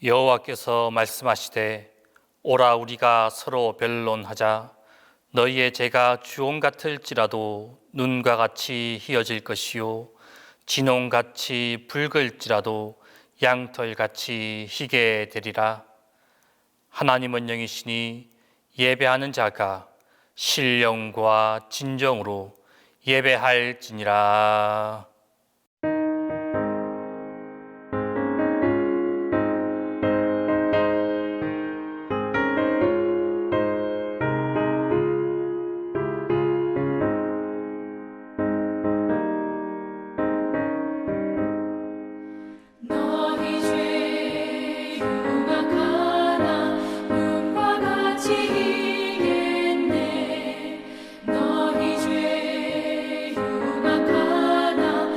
여호와께서 말씀하시되 오라 우리가 서로 변론하자. 너희의 죄가 주홍 같을지라도 눈과 같이 희어질 것이요 진홍같이 붉을지라도 양털같이 희게 되리라. 하나님은 영이시니 예배하는 자가 신령과 진정으로 예배할지니라. 너희 죄 흉악하나 눈과 같이 희겠네. 너희 죄 흉악하나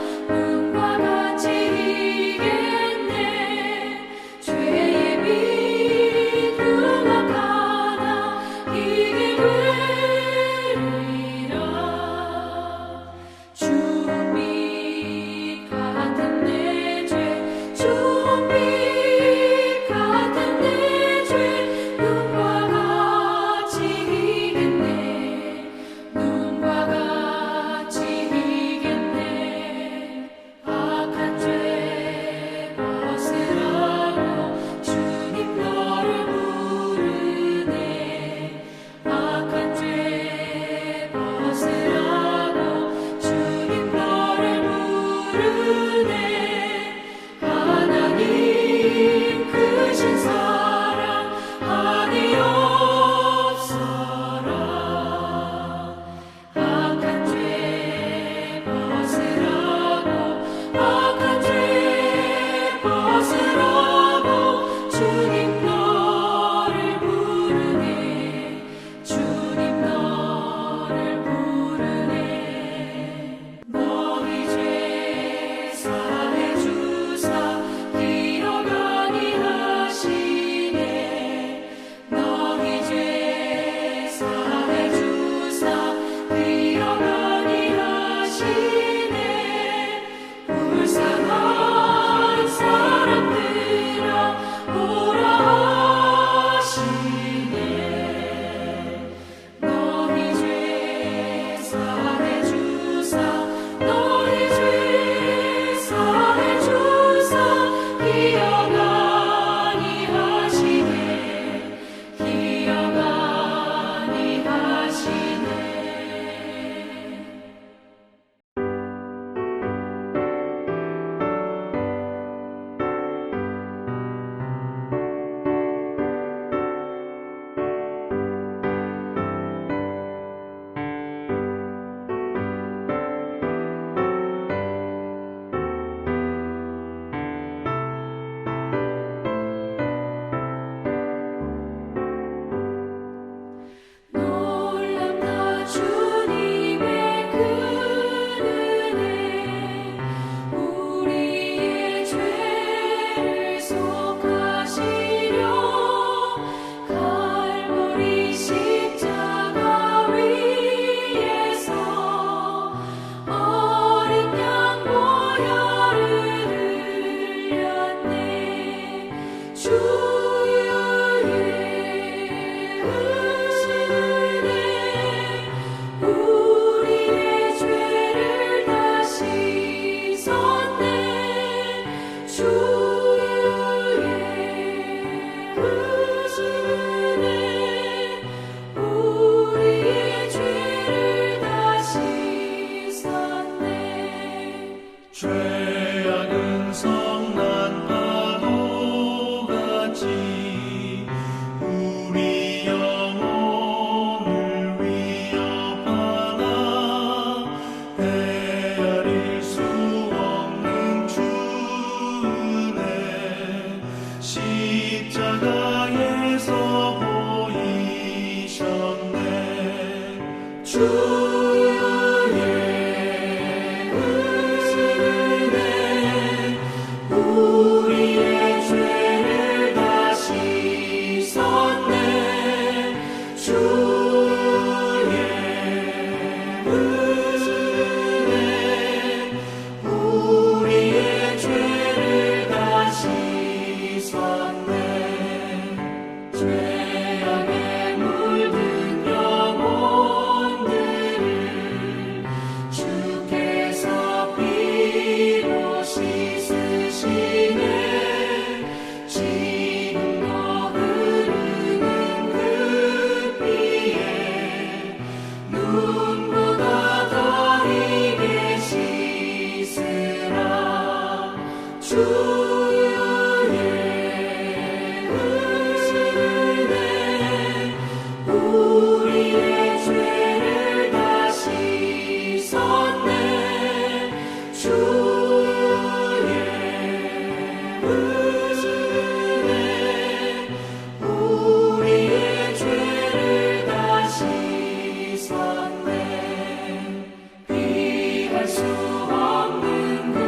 수 없는 그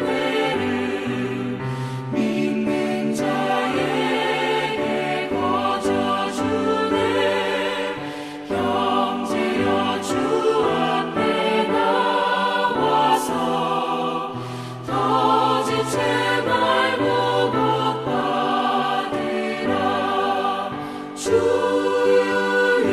은혜를 믿는 자에게 거저주네. 형제여 주 앞에 나와서 터지지 말고 복 받으라. 주의 은혜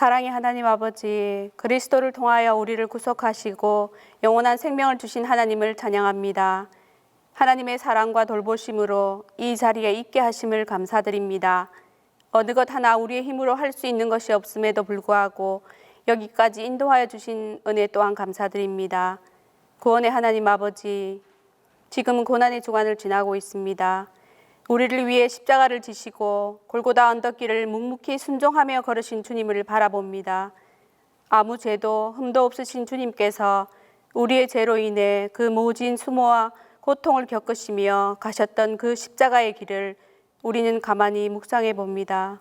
사랑의 하나님 아버지, 그리스도를 통하여 우리를 구속하시고 영원한 생명을 주신 하나님을 찬양합니다. 하나님의 사랑과 돌보심으로 이 자리에 있게 하심을 감사드립니다. 어느 것 하나 우리의 힘으로 할 수 있는 것이 없음에도 불구하고 여기까지 인도하여 주신 은혜 또한 감사드립니다. 구원의 하나님 아버지, 지금은 고난의 주간을 지나고 있습니다. 우리를 위해 십자가를 지시고 골고다 언덕길을 묵묵히 순종하며 걸으신 주님을 바라봅니다. 아무 죄도 흠도 없으신 주님께서 우리의 죄로 인해 그 모진 수모와 고통을 겪으시며 가셨던 그 십자가의 길을 우리는 가만히 묵상해 봅니다.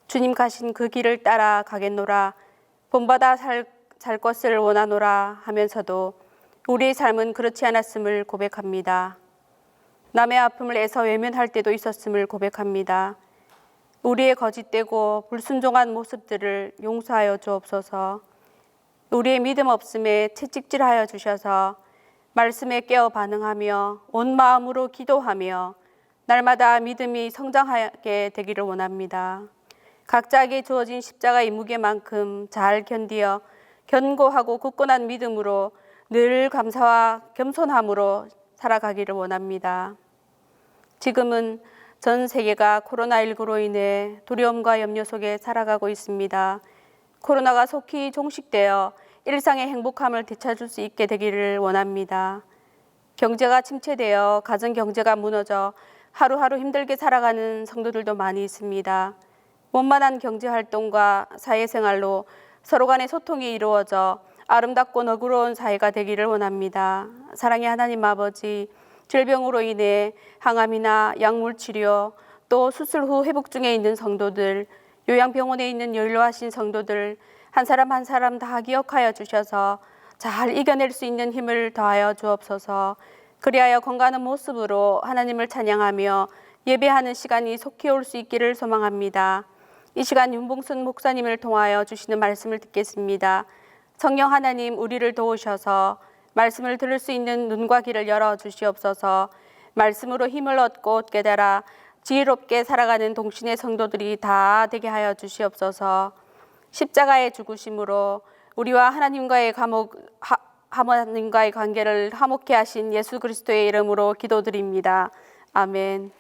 주님 가신 그 길을 따라 가겠노라, 본받아 살 것을 원하노라 하면서도 우리의 삶은 그렇지 않았음을 고백합니다. 남의 아픔을 애써 외면할 때도 있었음을 고백합니다. 우리의 거짓되고 불순종한 모습들을 용서하여 주옵소서. 우리의 믿음 없음에 채찍질하여 주셔서 말씀에 깨어 반응하며 온 마음으로 기도하며 날마다 믿음이 성장하게 되기를 원합니다. 각자에게 주어진 십자가의 무게만큼 잘 견디어 견고하고 굳건한 믿음으로 늘 감사와 겸손함으로 살아가기를 원합니다. 지금은 전 세계가 코로나19로 인해 두려움과 염려 속에 살아가고 있습니다. 코로나가 속히 종식되어 일상의 행복함을 되찾을 수 있게 되기를 원합니다. 경제가 침체되어 가정 경제가 무너져 하루하루 힘들게 살아가는 성도들도 많이 있습니다. 원만한 경제활동과 사회생활로 서로 간의 소통이 이루어져 아름답고 너그러운 사회가 되기를 원합니다. 사랑의 하나님 아버지, 질병으로 인해 항암이나 약물치료, 또 수술 후 회복 중에 있는 성도들, 요양병원에 있는 연로하신 성도들 한 사람 한 사람 다 기억하여 주셔서 잘 이겨낼 수 있는 힘을 더하여 주옵소서. 그리하여 건강한 모습으로 하나님을 찬양하며 예배하는 시간이 속히 올 수 있기를 소망합니다. 이 시간 윤봉순 목사님을 통하여 주시는 말씀을 듣겠습니다. 성령 하나님, 우리를 도우셔서 말씀을 들을 수 있는 눈과 귀를 열어 주시옵소서. 말씀으로 힘을 얻고 깨달아 지혜롭게 살아가는 동신의 성도들이 다 되게 하여 주시옵소서. 십자가의 죽으심으로 우리와 하나님과의 하나님과의 관계를 화목케 하신 예수 그리스도의 이름으로 기도드립니다. 아멘.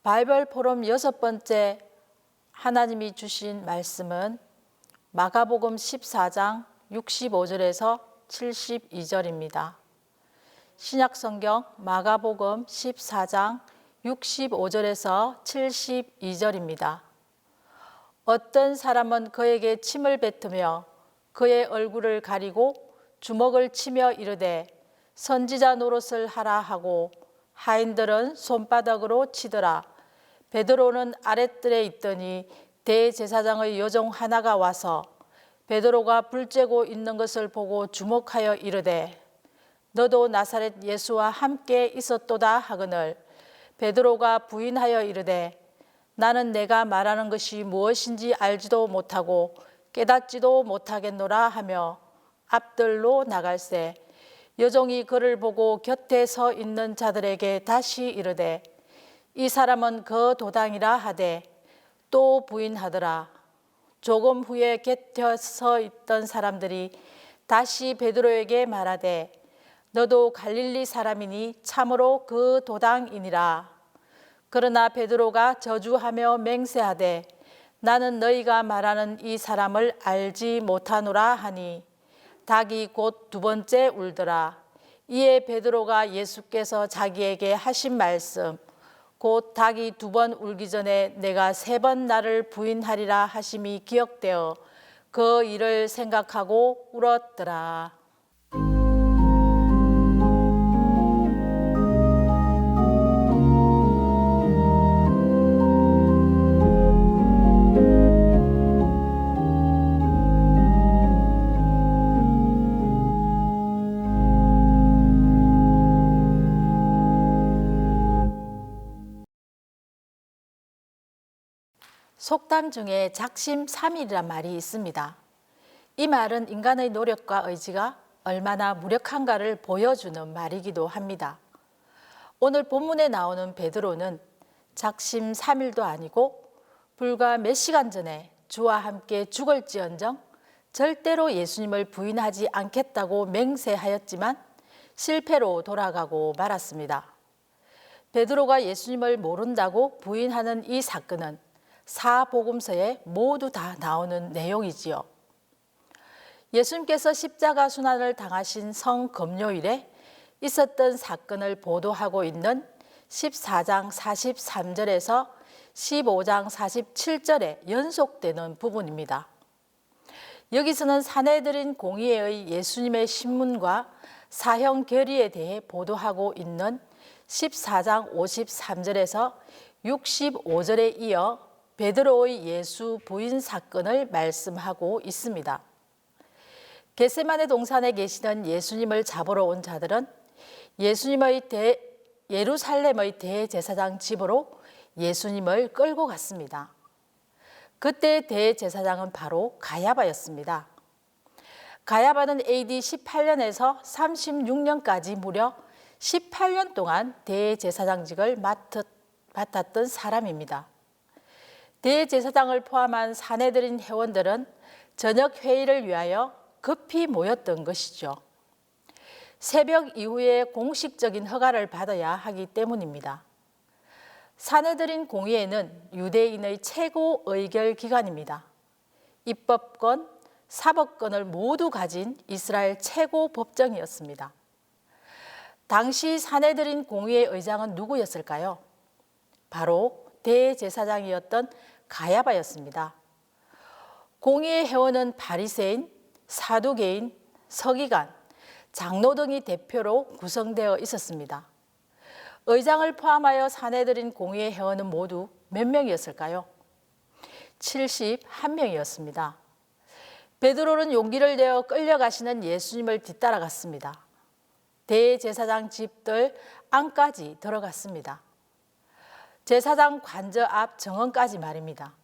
바이블 포럼 6번째 하나님이 주신 말씀은 마가복음 14장 65절에서 72절입니다. 신약성경 마가복음 14장 65절에서 72절입니다. 어떤 사람은 그에게 침을 뱉으며 그의 얼굴을 가리고 주먹을 치며 이르되 선지자 노릇을 하라 하고 하인들은 손바닥으로 치더라. 베드로는 아랫뜰에 있더니 대제사장의 여종 하나가 와서 베드로가 불 쬐고 있는 것을 보고 주목하여 이르되 너도 나사렛 예수와 함께 있었도다 하거늘 베드로가 부인하여 이르되 나는 내가 말하는 것이 무엇인지 알지도 못하고 깨닫지도 못하겠노라 하며 앞뜰로 나갈새 여종이 그를 보고 곁에 서 있는 자들에게 다시 이르되 이 사람은 그 도당이라 하되 또 부인하더라. 조금 후에 곁에 서 있던 사람들이 다시 베드로에게 말하되 너도 갈릴리 사람이니 참으로 그 도당이니라. 그러나 베드로가 저주하며 맹세하되 나는 너희가 말하는 이 사람을 알지 못하노라 하니 닭이 곧 두 번째 울더라. 이에 베드로가 예수께서 자기에게 하신 말씀 곧 닭이 두 번 울기 전에 내가 세 번 나를 부인하리라 하심이 기억되어 그 일을 생각하고 울었더라. 속담 중에 작심삼일이란 말이 있습니다. 이 말은 인간의 노력과 의지가 얼마나 무력한가를 보여주는 말이기도 합니다. 오늘 본문에 나오는 베드로는 작심삼일도 아니고 불과 몇 시간 전에 주와 함께 죽을지언정 절대로 예수님을 부인하지 않겠다고 맹세하였지만 실패로 돌아가고 말았습니다. 베드로가 예수님을 모른다고 부인하는 이 사건은 사복음서에 모두 다 나오는 내용이지요. 예수님께서 십자가 순환을 당하신 성금요일에 있었던 사건을 보도하고 있는 14장 43절에서 15장 47절에 연속되는 부분입니다. 여기서는 사내들인 공의회의 예수님의 신문과 사형 결의에 대해 보도하고 있는 14장 53절에서 65절에 이어 베드로의 예수 부인 사건을 말씀하고 있습니다. 겟세마네 동산에 계시던 예수님을 잡으러 온 자들은 예루살렘의 대제사장 집으로 예수님을 끌고 갔습니다. 그때 대제사장은 바로 가야바였습니다. 가야바는 AD 18년에서 36년까지 무려 18년 동안 대제사장직을 맡았던 사람입니다. 대제사장을 포함한 사내들인 회원들은 저녁 회의를 위하여 급히 모였던 것이죠. 새벽 이후에 공식적인 허가를 받아야 하기 때문입니다. 사내들인 공의회는 유대인의 최고 의결 기관입니다. 입법권, 사법권을 모두 가진 이스라엘 최고 법정이었습니다. 당시 사내들인 공의회 의장은 누구였을까요? 바로 대제사장이었던 가야바였습니다. 공의회 회원은 바리새인, 사두개인, 서기관, 장로 등이 대표로 구성되어 있었습니다. 의장을 포함하여 사내들인 공의회 회원은 모두 몇 명이었을까요? 71명이었습니다. 베드로는 용기를 내어 끌려가시는 예수님을 뒤따라갔습니다. 대제사장 집들 안까지 들어갔습니다. 제사장 관저 앞 정원까지 말입니다.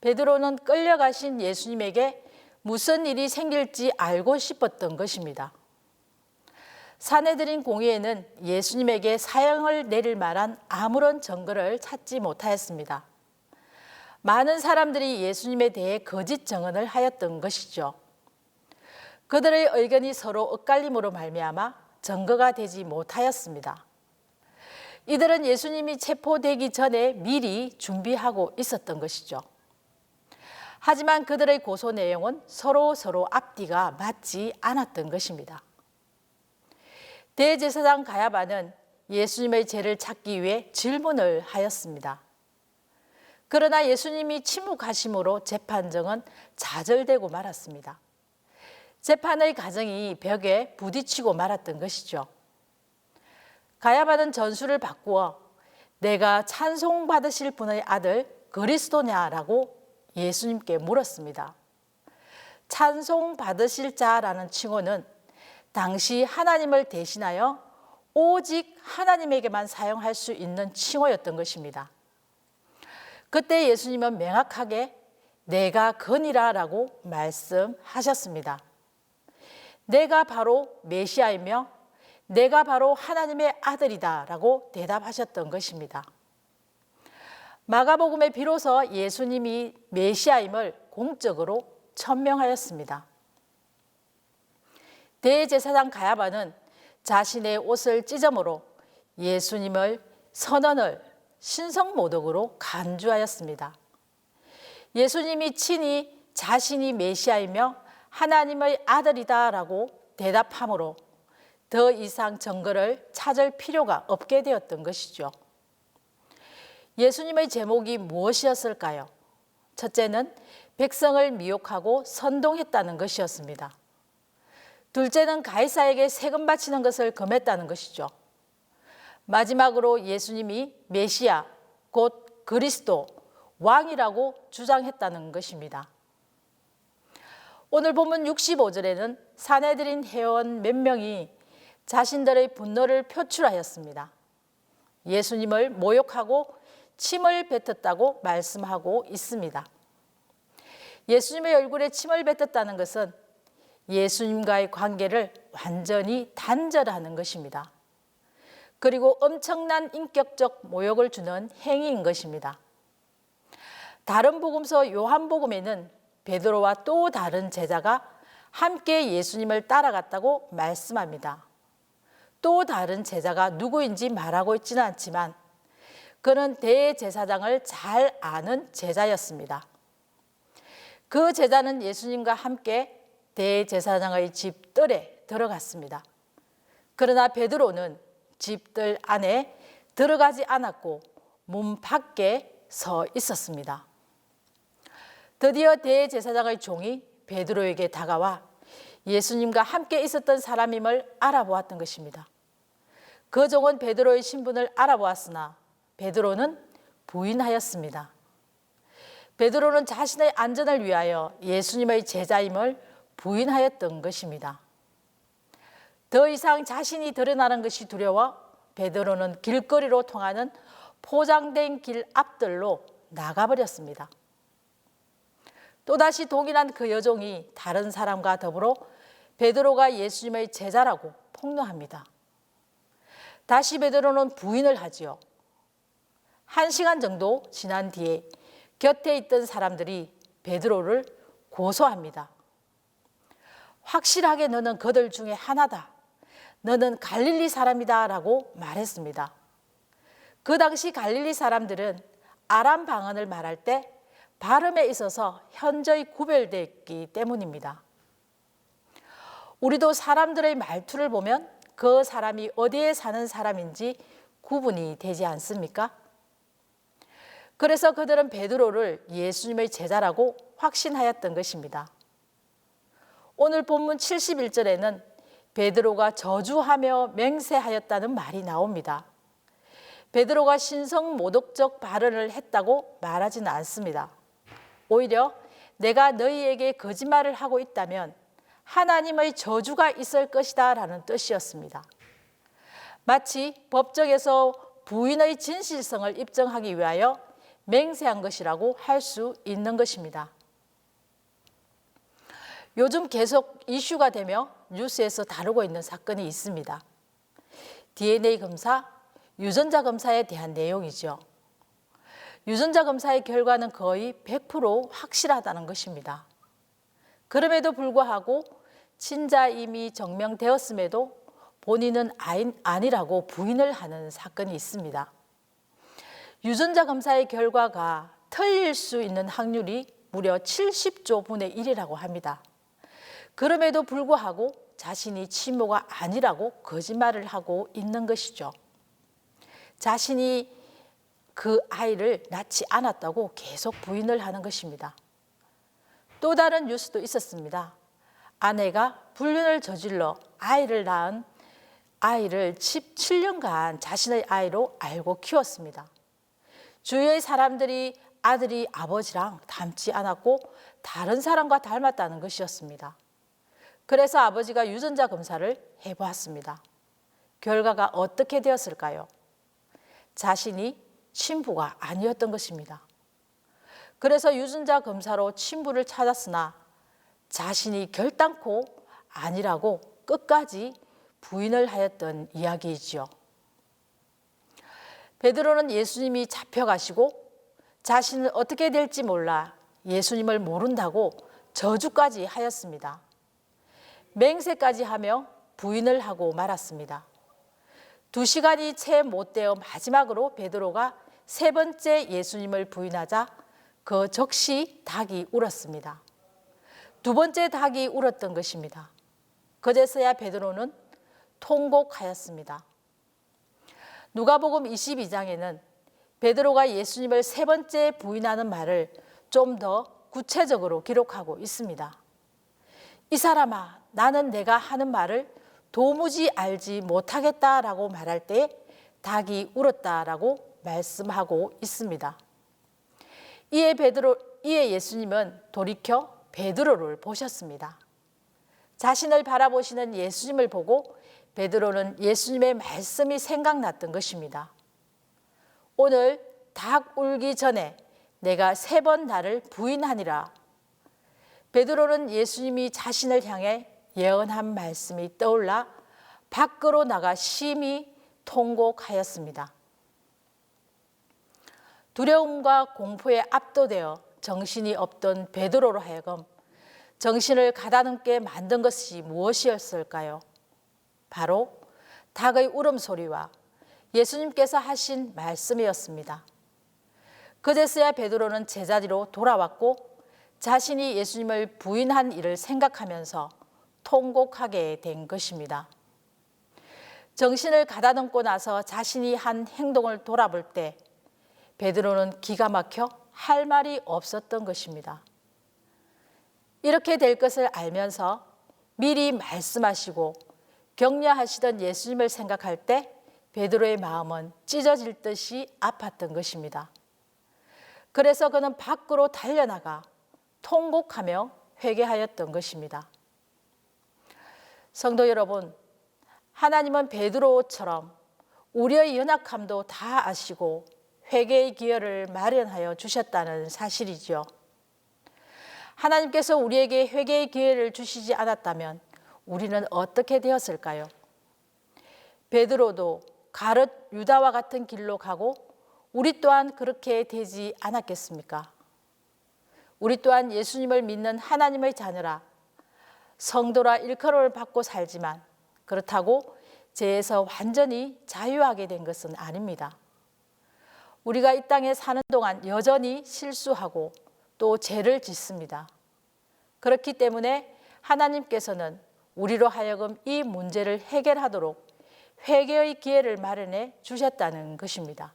베드로는 끌려가신 예수님에게 무슨 일이 생길지 알고 싶었던 것입니다. 사내들인 공의회는 예수님에게 사형을 내릴 만한 아무런 증거를 찾지 못하였습니다. 많은 사람들이 예수님에 대해 거짓 증언을 하였던 것이죠. 그들의 의견이 서로 엇갈림으로 말미암아 증거가 되지 못하였습니다. 이들은 예수님이 체포되기 전에 미리 준비하고 있었던 것이죠. 하지만 그들의 고소 내용은 서로 앞뒤가 맞지 않았던 것입니다. 대제사장 가야바는 예수님의 죄를 찾기 위해 질문을 하였습니다. 그러나 예수님이 침묵하심으로 재판정은 좌절되고 말았습니다. 재판의 과정이 벽에 부딪히고 말았던 것이죠. 가야바는 전술을 바꾸어 내가 찬송받으실 분의 아들 그리스도냐라고 예수님께 물었습니다. 찬송받으실 자라는 칭호는 당시 하나님을 대신하여 오직 하나님에게만 사용할 수 있는 칭호였던 것입니다. 그때 예수님은 명확하게 내가 그니라라고 말씀하셨습니다. 내가 바로 메시아이며 내가 바로 하나님의 아들이다라고 대답하셨던 것입니다. 마가복음에 비로소 예수님이 메시아임을 공적으로 천명하였습니다. 대제사장 가야바는 자신의 옷을 찢음으로 예수님을 선언을 신성모독으로 간주하였습니다. 예수님이 친히 자신이 메시아이며 하나님의 아들이다라고 대답함으로 더 이상 증거를 찾을 필요가 없게 되었던 것이죠. 예수님의 제목이 무엇이었을까요? 첫째는 백성을 미혹하고 선동했다는 것이었습니다. 둘째는 가이사에게 세금 바치는 것을 금했다는 것이죠. 마지막으로 예수님이 메시아, 곧 그리스도, 왕이라고 주장했다는 것입니다. 오늘 본문 65절에는 사내들인 회원 몇 명이 자신들의 분노를 표출하였습니다. 예수님을 모욕하고 침을 뱉었다고 말씀하고 있습니다. 예수님의 얼굴에 침을 뱉었다는 것은 예수님과의 관계를 완전히 단절하는 것입니다. 그리고 엄청난 인격적 모욕을 주는 행위인 것입니다. 다른 복음서 요한복음에는 베드로와 또 다른 제자가 함께 예수님을 따라갔다고 말씀합니다. 또 다른 제자가 누구인지 말하고 있지는 않지만 그는 대제사장을 잘 아는 제자였습니다. 그 제자는 예수님과 함께 대제사장의 집뜰에 들어갔습니다. 그러나 베드로는 집뜰 안에 들어가지 않았고 문 밖에 서 있었습니다. 드디어 대제사장의 종이 베드로에게 다가와 예수님과 함께 있었던 사람임을 알아보았던 것입니다. 그 종은 베드로의 신분을 알아보았으나 베드로는 부인하였습니다. 베드로는 자신의 안전을 위하여 예수님의 제자임을 부인하였던 것입니다. 더 이상 자신이 드러나는 것이 두려워 베드로는 길거리로 통하는 포장된 길 앞들로 나가버렸습니다. 또다시 동일한 그 여종이 다른 사람과 더불어 베드로가 예수님의 제자라고 폭로합니다. 다시 베드로는 부인을 하지요. 1시간 정도 지난 뒤에 곁에 있던 사람들이 베드로를 고소합니다. 확실하게 너는 그들 중에 하나다. 너는 갈릴리 사람이다 라고 말했습니다. 그 당시 갈릴리 사람들은 아람 방언을 말할 때 발음에 있어서 현저히 구별되었기 때문입니다. 우리도 사람들의 말투를 보면 그 사람이 어디에 사는 사람인지 구분이 되지 않습니까? 그래서 그들은 베드로를 예수님의 제자라고 확신하였던 것입니다. 오늘 본문 71절에는 베드로가 저주하며 맹세하였다는 말이 나옵니다. 베드로가 신성모독적 발언을 했다고 말하지는 않습니다. 오히려 내가 너희에게 거짓말을 하고 있다면 하나님의 저주가 있을 것이다 라는 뜻이었습니다. 마치 법정에서 부인의 진실성을 입증하기 위하여 맹세한 것이라고 할 수 있는 것입니다. 요즘 계속 이슈가 되며 뉴스에서 다루고 있는 사건이 있습니다. DNA 검사, 유전자 검사에 대한 내용이죠. 유전자 검사의 결과는 거의 100% 확실하다는 것입니다. 그럼에도 불구하고 친자임이 증명되었음에도 본인은 아니라고 부인을 하는 사건이 있습니다. 유전자 검사의 결과가 틀릴 수 있는 확률이 무려 70조 분의 1이라고 합니다. 그럼에도 불구하고 자신이 친모가 아니라고 거짓말을 하고 있는 것이죠. 자신이 그 아이를 낳지 않았다고 계속 부인을 하는 것입니다. 또 다른 뉴스도 있었습니다. 아내가 불륜을 저질러 아이를 낳은 아이를 17년간 자신의 아이로 알고 키웠습니다. 주위의 사람들이 아들이 아버지랑 닮지 않았고 다른 사람과 닮았다는 것이었습니다. 그래서 아버지가 유전자 검사를 해보았습니다. 결과가 어떻게 되었을까요? 자신이 친부가 아니었던 것입니다. 그래서 유전자 검사로 친부를 찾았으나 자신이 결단코 아니라고 끝까지 부인을 하였던 이야기이지요. 베드로는 예수님이 잡혀가시고 자신은 어떻게 될지 몰라 예수님을 모른다고 저주까지 하였습니다. 맹세까지 하며 부인을 하고 말았습니다. 2시간이 채 못 되어 마지막으로 베드로가 3번째 예수님을 부인하자 그 즉시 닭이 울었습니다. 2번째 닭이 울었던 것입니다. 그제서야 베드로는 통곡하였습니다. 누가복음 22장에는 베드로가 예수님을 3번째 부인하는 말을 좀 더 구체적으로 기록하고 있습니다. 이 사람아, 나는 내가 하는 말을 도무지 알지 못하겠다라고 말할 때 닭이 울었다라고 말씀하고 있습니다. 이에 예수님은 돌이켜 베드로를 보셨습니다. 자신을 바라보시는 예수님을 보고 베드로는 예수님의 말씀이 생각났던 것입니다. 오늘 닭 울기 전에 내가 3번 나를 부인하니라. 베드로는 예수님이 자신을 향해 예언한 말씀이 떠올라 밖으로 나가 심히 통곡하였습니다. 두려움과 공포에 압도되어 정신이 없던 베드로로 하여금 정신을 가다듬게 만든 것이 무엇이었을까요? 바로 닭의 울음소리와 예수님께서 하신 말씀이었습니다. 그제서야 베드로는 제자리로 돌아왔고 자신이 예수님을 부인한 일을 생각하면서 통곡하게 된 것입니다. 정신을 가다듬고 나서 자신이 한 행동을 돌아볼 때 베드로는 기가 막혀 할 말이 없었던 것입니다. 이렇게 될 것을 알면서 미리 말씀하시고 격려하시던 예수님을 생각할 때 베드로의 마음은 찢어질 듯이 아팠던 것입니다. 그래서 그는 밖으로 달려나가 통곡하며 회개하였던 것입니다. 성도 여러분, 하나님은 베드로처럼 우리의 연약함도 다 아시고 회개의 기회를 마련하여 주셨다는 사실이죠. 하나님께서 우리에게 회개의 기회를 주시지 않았다면 우리는 어떻게 되었을까요? 베드로도 가룟 유다와 같은 길로 가고 우리 또한 그렇게 되지 않았겠습니까? 우리 또한 예수님을 믿는 하나님의 자녀라 성도라 일컬음을 받고 살지만 그렇다고 죄에서 완전히 자유하게 된 것은 아닙니다. 우리가 이 땅에 사는 동안 여전히 실수하고 또 죄를 짓습니다. 그렇기 때문에 하나님께서는 우리로 하여금 이 문제를 해결하도록 회개의 기회를 마련해 주셨다는 것입니다.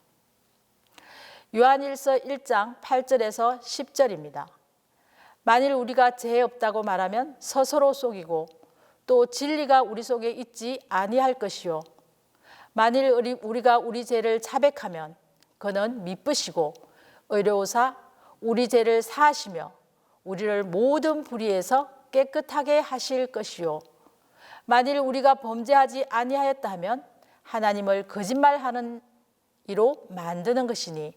요한일서 1장 8절에서 10절입니다. 만일 우리가 죄 없다고 말하면 스스로 속이고 또 진리가 우리 속에 있지 아니할 것이요 만일 우리가 우리 죄를 자백하면 그는 미쁘시고 의로우사 우리 죄를 사하시며 우리를 모든 불의에서 깨끗하게 하실 것이요 만일 우리가 범죄하지 아니하였다 하면 하나님을 거짓말하는 이로 만드는 것이니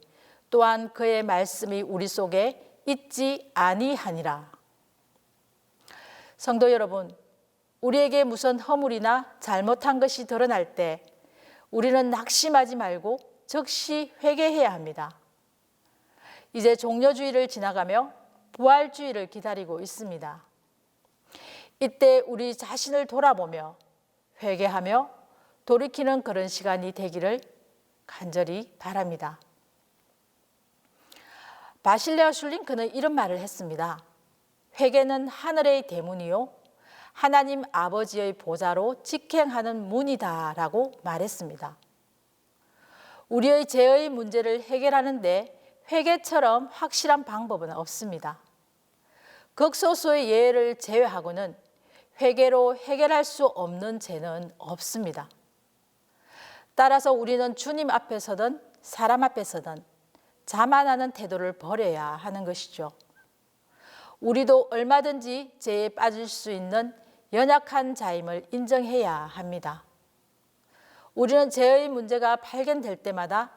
또한 그의 말씀이 우리 속에 있지 아니하니라. 성도 여러분, 우리에게 무슨 허물이나 잘못한 것이 드러날 때 우리는 낙심하지 말고 즉시 회개해야 합니다. 이제 종려주의를 지나가며 부활주의를 기다리고 있습니다. 이때 우리 자신을 돌아보며 회개하며 돌이키는 그런 시간이 되기를 간절히 바랍니다. 바실레아 슐링크는 이런 말을 했습니다. 회개는 하늘의 대문이요 하나님 아버지의 보좌로 직행하는 문이다라고 말했습니다. 우리의 죄의 문제를 해결하는 데 회개처럼 확실한 방법은 없습니다. 극소수의 예를 제외하고는 회개로 해결할 수 없는 죄는 없습니다. 따라서 우리는 주님 앞에서든 사람 앞에서든 자만하는 태도를 버려야 하는 것이죠. 우리도 얼마든지 죄에 빠질 수 있는 연약한 자임을 인정해야 합니다. 우리는 죄의 문제가 발견될 때마다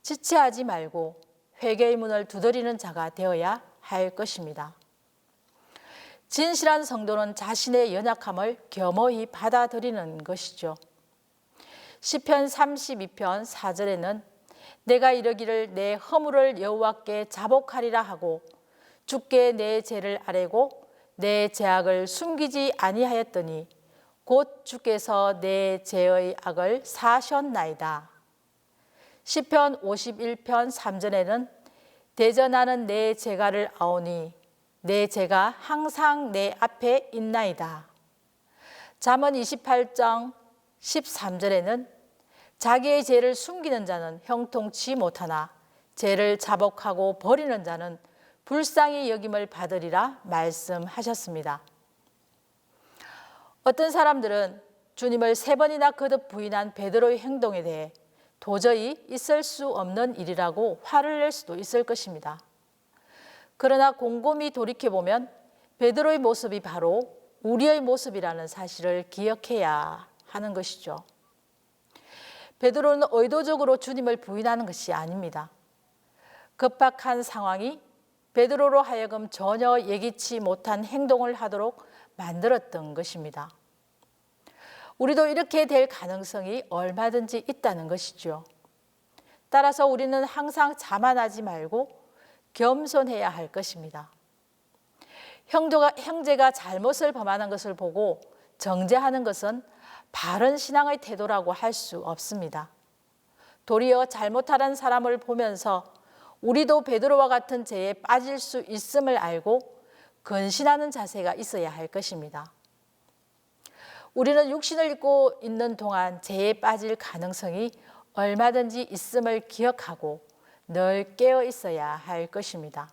지체하지 말고 회개의 문을 두드리는 자가 되어야 할 것입니다. 진실한 성도는 자신의 연약함을 겸허히 받아들이는 것이죠. 시편 32편 4절에는 내가 이르기를 내 허물을 여호와께 자복하리라 하고 주께 내 죄를 아뢰고 내 죄악을 숨기지 아니하였더니 곧 주께서 내 죄의 악을 사하셨나이다. 시편 51편 3절에는 대전하는 내 죄가를 아오니 내 죄가 항상 내 앞에 있나이다. 잠언 28장 13절에는 자기의 죄를 숨기는 자는 형통치 못하나 죄를 자복하고 버리는 자는 불쌍히 여김을 받으리라 말씀하셨습니다. 어떤 사람들은 주님을 3번이나 거듭 부인한 베드로의 행동에 대해 도저히 있을 수 없는 일이라고 화를 낼 수도 있을 것입니다. 그러나 곰곰이 돌이켜보면 베드로의 모습이 바로 우리의 모습이라는 사실을 기억해야 하는 것이죠. 베드로는 의도적으로 주님을 부인하는 것이 아닙니다. 급박한 상황이 베드로로 하여금 전혀 예기치 못한 행동을 하도록 만들었던 것입니다. 우리도 이렇게 될 가능성이 얼마든지 있다는 것이죠. 따라서 우리는 항상 자만하지 말고 겸손해야 할 것입니다. 형제가 잘못을 범하는 것을 보고 정죄하는 것은 바른 신앙의 태도라고 할 수 없습니다. 도리어 잘못하는 사람을 보면서 우리도 베드로와 같은 죄에 빠질 수 있음을 알고 근신하는 자세가 있어야 할 것입니다. 우리는 육신을 입고 있는 동안 죄에 빠질 가능성이 얼마든지 있음을 기억하고 늘 깨어 있어야 할 것입니다.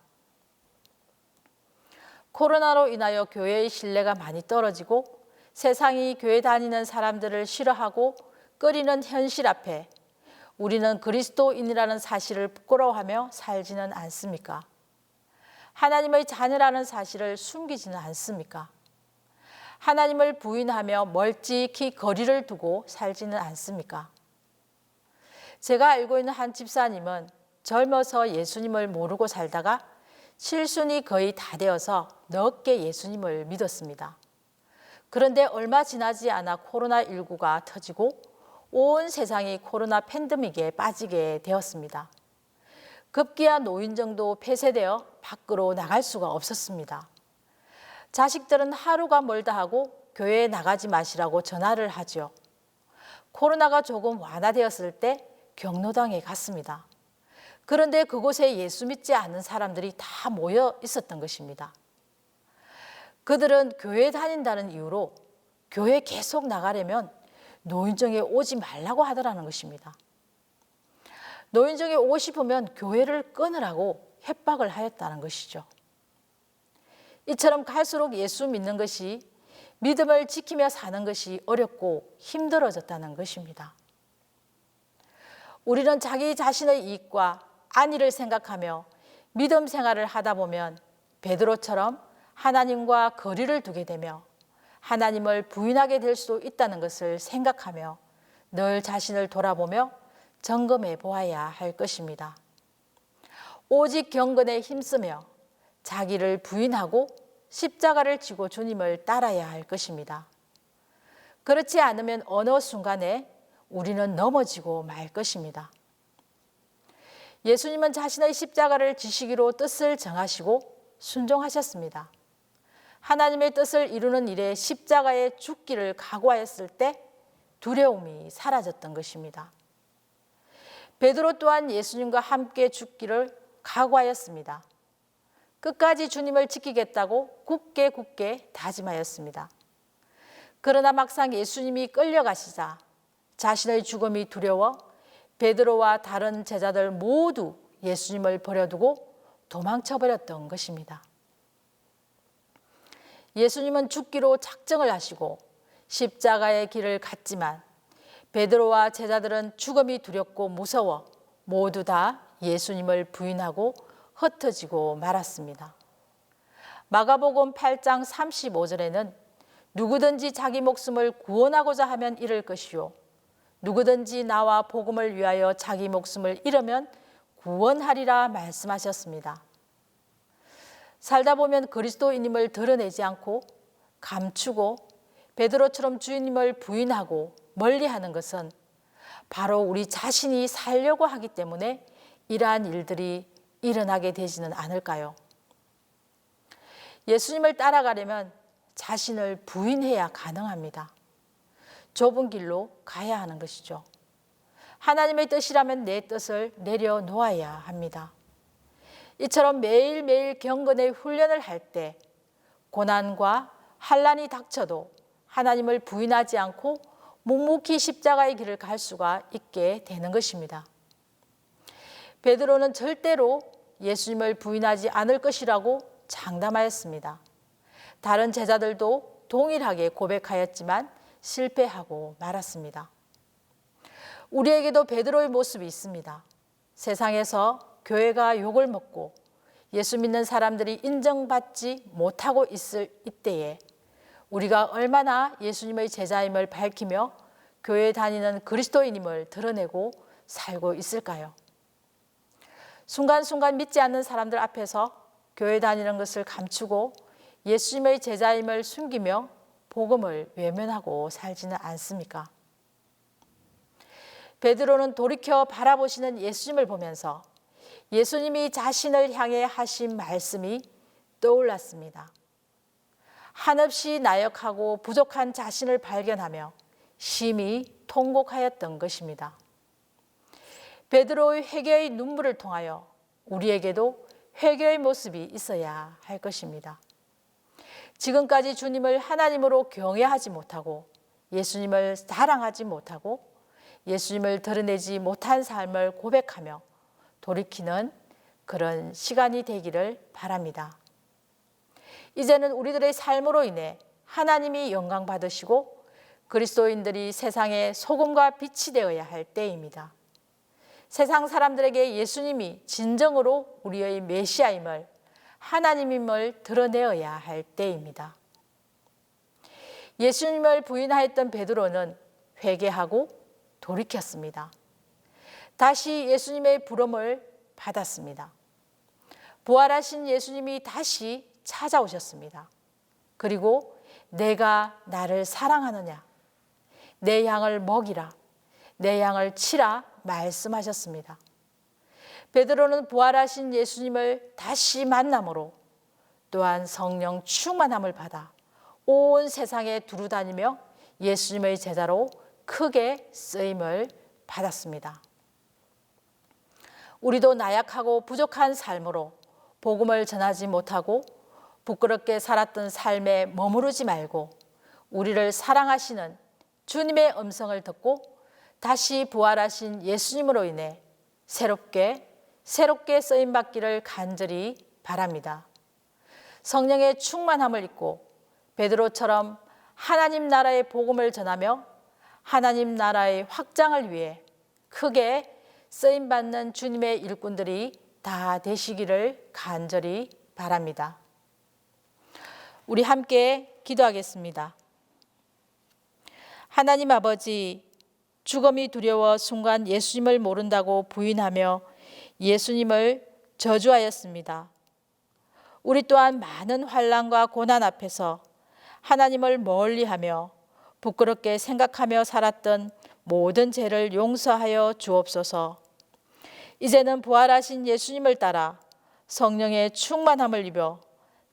코로나로 인하여 교회의 신뢰가 많이 떨어지고 세상이 교회 다니는 사람들을 싫어하고 꺼리는 현실 앞에 우리는 그리스도인이라는 사실을 부끄러워하며 살지는 않습니까? 하나님의 자녀라는 사실을 숨기지는 않습니까? 하나님을 부인하며 멀찍이 거리를 두고 살지는 않습니까? 제가 알고 있는 한 집사님은 젊어서 예수님을 모르고 살다가 칠순이 거의 다 되어서 늦게 예수님을 믿었습니다. 그런데 얼마 지나지 않아 코로나19가 터지고 온 세상이 코로나 팬데믹에 빠지게 되었습니다. 급기야 노인정도 폐쇄되어 밖으로 나갈 수가 없었습니다. 자식들은 하루가 멀다 하고 교회에 나가지 마시라고 전화를 하죠. 코로나가 조금 완화되었을 때 경로당에 갔습니다. 그런데 그곳에 예수 믿지 않는 사람들이 다 모여 있었던 것입니다. 그들은 교회 다닌다는 이유로 교회 계속 나가려면 노인정에 오지 말라고 하더라는 것입니다. 노인정에 오고 싶으면 교회를 끊으라고 협박을 하였다는 것이죠. 이처럼 갈수록 예수 믿는 것이 믿음을 지키며 사는 것이 어렵고 힘들어졌다는 것입니다. 우리는 자기 자신의 이익과 안위를 생각하며 믿음 생활을 하다 보면 베드로처럼 하나님과 거리를 두게 되며 하나님을 부인하게 될 수도 있다는 것을 생각하며 늘 자신을 돌아보며 점검해 보아야 할 것입니다. 오직 경건에 힘쓰며 자기를 부인하고 십자가를 지고 주님을 따라야 할 것입니다. 그렇지 않으면 어느 순간에 우리는 넘어지고 말 것입니다. 예수님은 자신의 십자가를 지시기로 뜻을 정하시고 순종하셨습니다. 하나님의 뜻을 이루는 일에 십자가에 죽기를 각오하였을 때 두려움이 사라졌던 것입니다. 베드로 또한 예수님과 함께 죽기를 각오하였습니다. 끝까지 주님을 지키겠다고 굳게 다짐하였습니다. 그러나 막상 예수님이 끌려가시자 자신의 죽음이 두려워 베드로와 다른 제자들 모두 예수님을 버려두고 도망쳐 버렸던 것입니다. 예수님은 죽기로 작정을 하시고 십자가의 길을 갔지만 베드로와 제자들은 죽음이 두렵고 무서워 모두 다 예수님을 부인하고 흩어지고 말았습니다. 마가복음 8장 35절에는 누구든지 자기 목숨을 구원하고자 하면 잃을 것이요 누구든지 나와 복음을 위하여 자기 목숨을 잃으면 구원하리라 말씀하셨습니다. 살다 보면 그리스도인임을 드러내지 않고 감추고 베드로처럼 주님을 부인하고 멀리하는 것은 바로 우리 자신이 살려고 하기 때문에 이러한 일들이 일어나게 되지는 않을까요? 예수님을 따라가려면 자신을 부인해야 가능합니다. 좁은 길로 가야 하는 것이죠. 하나님의 뜻이라면 내 뜻을 내려놓아야 합니다. 이처럼 매일매일 경건의 훈련을 할 때 고난과 환난이 닥쳐도 하나님을 부인하지 않고 묵묵히 십자가의 길을 갈 수가 있게 되는 것입니다. 베드로는 절대로 예수님을 부인하지 않을 것이라고 장담하였습니다. 다른 제자들도 동일하게 고백하였지만 실패하고 말았습니다. 우리에게도 베드로의 모습이 있습니다. 세상에서 교회가 욕을 먹고 예수 믿는 사람들이 인정받지 못하고 있을 이때에 우리가 얼마나 예수님의 제자임을 밝히며 교회에 다니는 그리스도인임을 드러내고 살고 있을까요? 순간순간 믿지 않는 사람들 앞에서 교회 다니는 것을 감추고 예수님의 제자임을 숨기며 복음을 외면하고 살지는 않습니까? 베드로는 돌이켜 바라보시는 예수님을 보면서 예수님이 자신을 향해 하신 말씀이 떠올랐습니다. 한없이 나약하고 부족한 자신을 발견하며 심히 통곡하였던 것입니다. 베드로의 회개의 눈물을 통하여 우리에게도 회개의 모습이 있어야 할 것입니다. 지금까지 주님을 하나님으로 경외하지 못하고 예수님을 사랑하지 못하고 예수님을 드러내지 못한 삶을 고백하며 돌이키는 그런 시간이 되기를 바랍니다. 이제는 우리들의 삶으로 인해 하나님이 영광 받으시고 그리스도인들이 세상의 소금과 빛이 되어야 할 때입니다. 세상 사람들에게 예수님이 진정으로 우리의 메시아임을 하나님임을 드러내어야 할 때입니다. 예수님을 부인하였던 베드로는 회개하고 돌이켰습니다. 다시 예수님의 부름을 받았습니다. 부활하신 예수님이 다시 찾아오셨습니다. 그리고 내가 나를 사랑하느냐? 내 양을 먹이라, 내 양을 치라 말씀하셨습니다. 베드로는 부활하신 예수님을 다시 만남으로 또한 성령 충만함을 받아 온 세상에 두루다니며 예수님의 제자로 크게 쓰임을 받았습니다. 우리도 나약하고 부족한 삶으로 복음을 전하지 못하고 부끄럽게 살았던 삶에 머무르지 말고 우리를 사랑하시는 주님의 음성을 듣고 다시 부활하신 예수님으로 인해 새롭게 쓰임받기를 간절히 바랍니다. 성령의 충만함을 입고 베드로처럼 하나님 나라의 복음을 전하며 하나님 나라의 확장을 위해 크게 쓰임받는 주님의 일꾼들이 다 되시기를 간절히 바랍니다. 우리 함께 기도하겠습니다. 하나님 아버지, 죽음이 두려워 순간 예수님을 모른다고 부인하며 예수님을 저주하였습니다. 우리 또한 많은 환난과 고난 앞에서 하나님을 멀리하며 부끄럽게 생각하며 살았던 모든 죄를 용서하여 주옵소서. 이제는 부활하신 예수님을 따라 성령의 충만함을 입어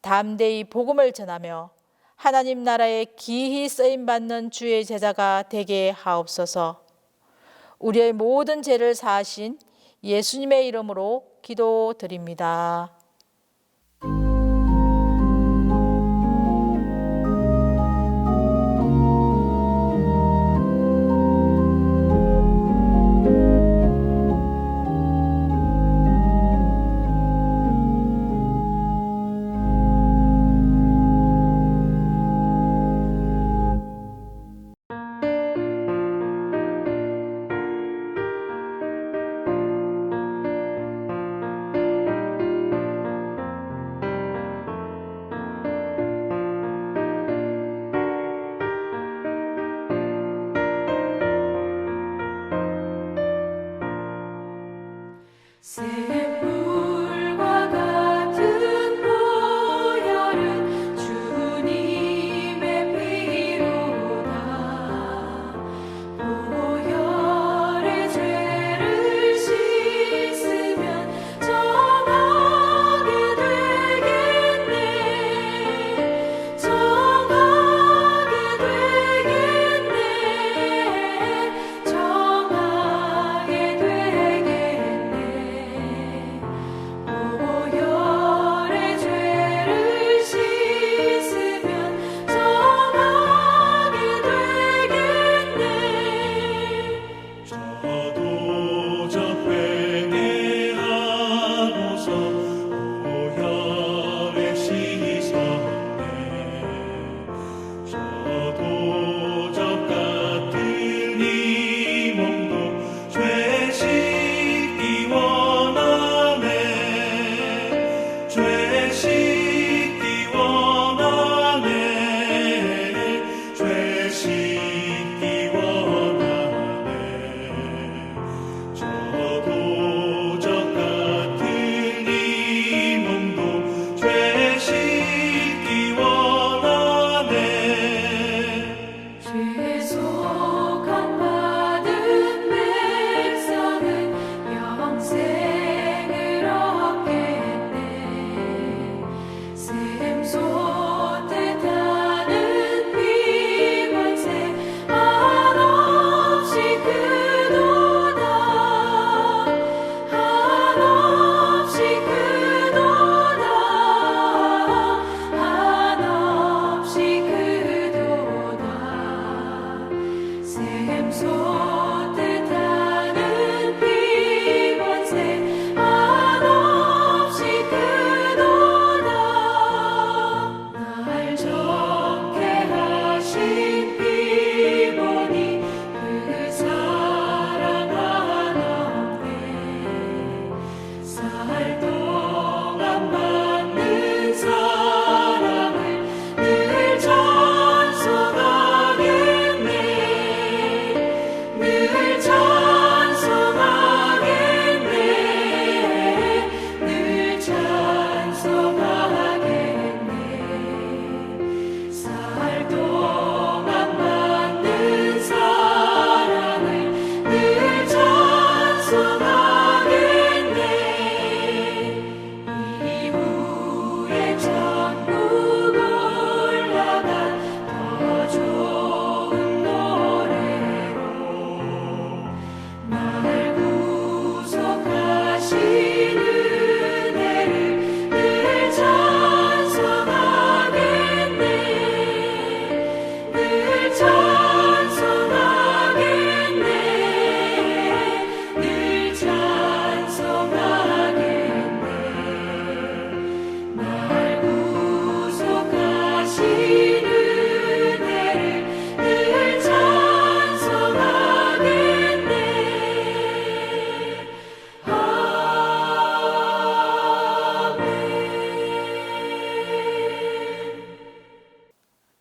담대히 복음을 전하며 하나님 나라에 기히 쓰임받는 주의 제자가 되게 하옵소서. 우리의 모든 죄를 사하신 예수님의 이름으로 기도드립니다. 샘물과 같은 보혈은 주님의 피로다. 보혈의 죄를 씻으면 정하게 되겠네. 정하게 되겠네. 정하게 되겠네.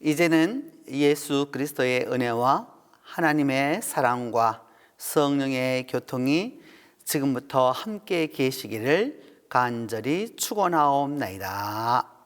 이제는 예수 그리스도의 은혜와 하나님의 사랑과 성령의 교통이 지금부터 함께 계시기를 간절히 축원하옵나이다.